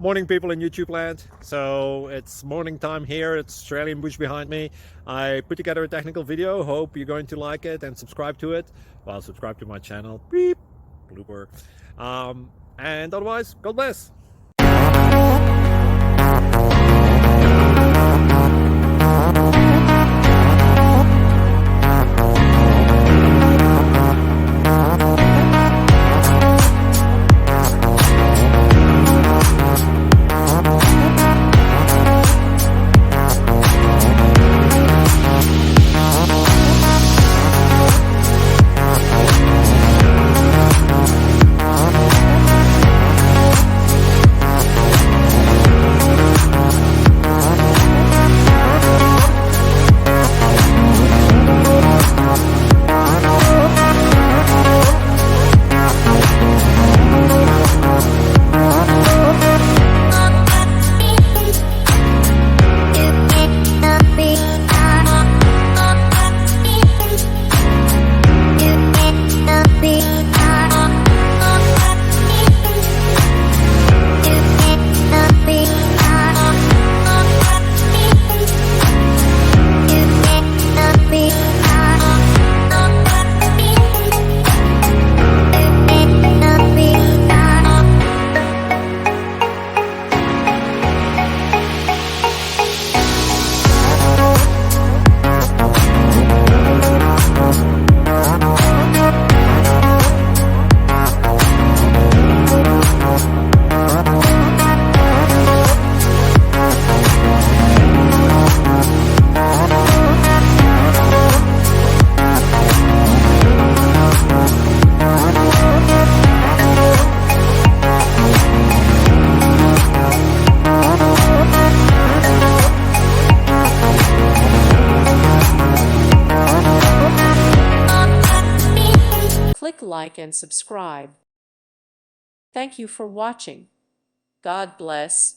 Morning, people in YouTube land. So it's morning time here. It's Australian bush behind me. I put together a technical video. Hope you're going to like it and subscribe to it. Well, subscribe to my channel. Beep. Blooper. And otherwise, God bless. Click like and subscribe. Thank you for watching. God bless.